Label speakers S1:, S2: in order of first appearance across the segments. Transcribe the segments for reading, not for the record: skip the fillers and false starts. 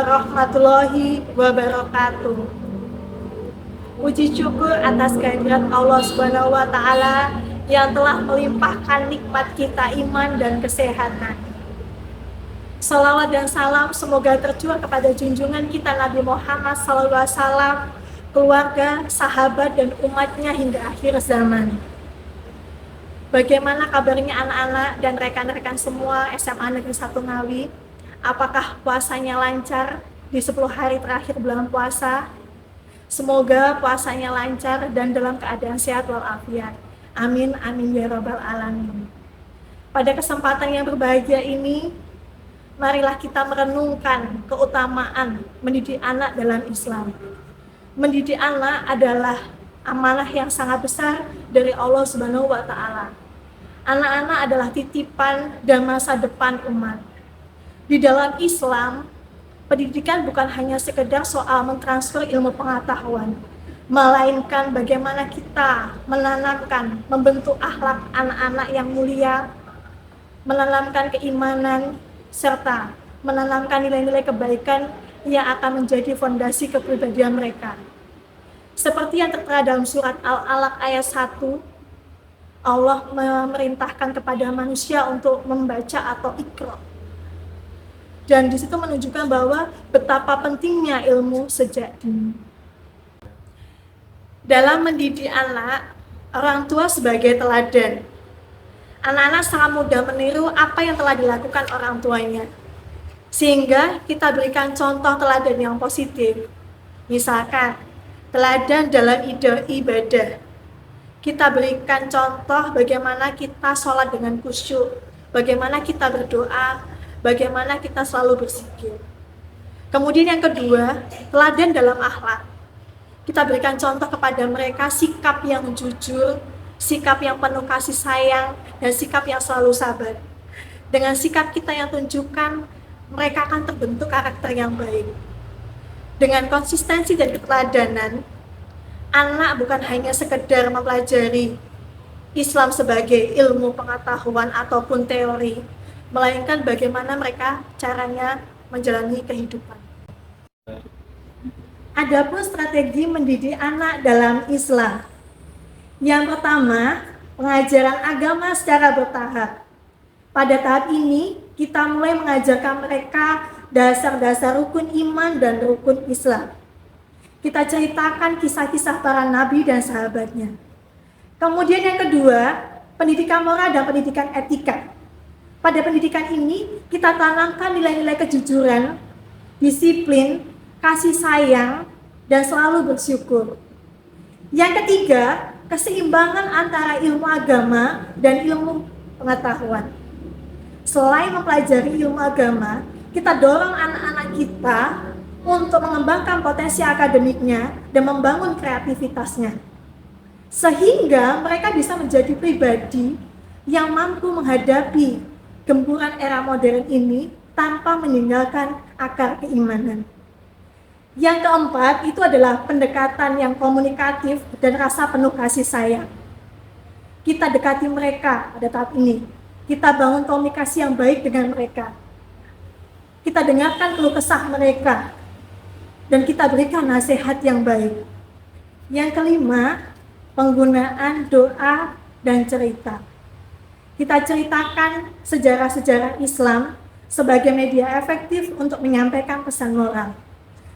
S1: warahmatullahi wabarakatuh. Puji syukur atas kehadirat Allah Subhanahu wa Ta'ala yang telah melimpahkan nikmat kita iman dan kesehatan. Salawat dan salam semoga tercurah kepada junjungan kita Nabi Muhammad SAW, keluarga, sahabat, dan umatnya hingga akhir zaman. Bagaimana kabarnya anak-anak dan rekan-rekan semua SMA Negeri 1 Ngawi? Apakah puasanya lancar di 10 hari terakhir bulan puasa? Semoga puasanya lancar dan dalam keadaan sehat walafiat. Amin, amin ya rabbal alamin. Pada kesempatan yang berbahagia ini, marilah kita merenungkan keutamaan mendidik anak dalam Islam. Mendidik anak adalah amanah yang sangat besar dari Allah Subhanahu wa Ta'ala. Anak-anak adalah titipan dan masa depan umat. Di dalam Islam, pendidikan bukan hanya sekedar soal mentransfer ilmu pengetahuan, melainkan bagaimana kita menanamkan, membentuk akhlak anak-anak yang mulia, menanamkan keimanan, serta menanamkan nilai-nilai kebaikan yang akan menjadi fondasi kepribadian mereka. Seperti yang tertera dalam surat Al-Alaq ayat 1, Allah memerintahkan kepada manusia untuk membaca atau iqra. Dan di situ menunjukkan bahwa betapa pentingnya ilmu sejak dini. Dalam mendidik anak, orang tua sebagai teladan. Anak-anak sangat mudah meniru apa yang telah dilakukan orang tuanya. Sehingga kita berikan contoh teladan yang positif. Misalkan, teladan dalam ibadah. Kita berikan contoh bagaimana kita sholat dengan khusyuk, bagaimana kita berdoa, bagaimana kita selalu berzikir. Kemudian yang kedua, teladan dalam akhlak. Kita berikan contoh kepada mereka sikap yang jujur, sikap yang penuh kasih sayang, dan sikap yang selalu sabar. Dengan sikap kita yang tunjukkan, mereka akan terbentuk karakter yang baik. Dengan konsistensi dan keteladanan, anak bukan hanya sekedar mempelajari Islam sebagai ilmu pengetahuan ataupun teori, melainkan bagaimana mereka caranya menjalani kehidupan. Adapun strategi mendidik anak dalam Islam. Yang pertama, pengajaran agama secara bertahap. Pada tahap ini, kita mulai mengajarkan mereka dasar-dasar rukun iman dan rukun Islam. Kita ceritakan kisah-kisah para nabi dan sahabatnya. Kemudian yang kedua, pendidikan moral dan pendidikan etika. Pada pendidikan ini, kita tanamkan nilai-nilai kejujuran, disiplin, kasih sayang, dan selalu bersyukur. Yang ketiga, keseimbangan antara ilmu agama dan ilmu pengetahuan. Selain mempelajari ilmu agama, kita dorong anak-anak kita untuk mengembangkan potensi akademiknya dan membangun kreativitasnya. Sehingga mereka bisa menjadi pribadi yang mampu menghadapi gempuran era modern ini tanpa meninggalkan akar keimanan. Yang keempat, itu adalah pendekatan yang komunikatif dan rasa penuh kasih sayang. Kita dekati mereka pada tahap ini. Kita bangun komunikasi yang baik dengan mereka. Kita dengarkan keluh kesah mereka. Dan kita berikan nasihat yang baik. Yang kelima, penggunaan doa dan cerita. Kita ceritakan sejarah-sejarah Islam sebagai media efektif untuk menyampaikan pesan moral.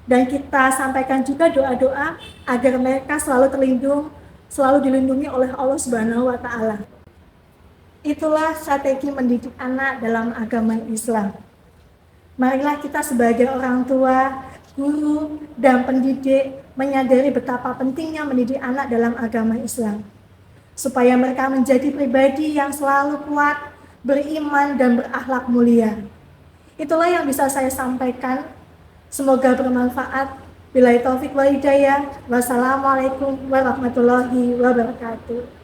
S1: Dan kita sampaikan juga doa-doa agar mereka selalu dilindungi oleh Allah Subhanahu wa Ta'ala. Itulah strategi mendidik anak dalam agama Islam. Marilah kita sebagai orang tua, guru, dan pendidik menyadari betapa pentingnya mendidik anak dalam agama Islam. Supaya mereka menjadi pribadi yang selalu kuat, beriman, dan berakhlak mulia. Itulah yang bisa saya sampaikan. Semoga bermanfaat. Billahi taufiq wal hidayah. Wassalamualaikum warahmatullahi wabarakatuh.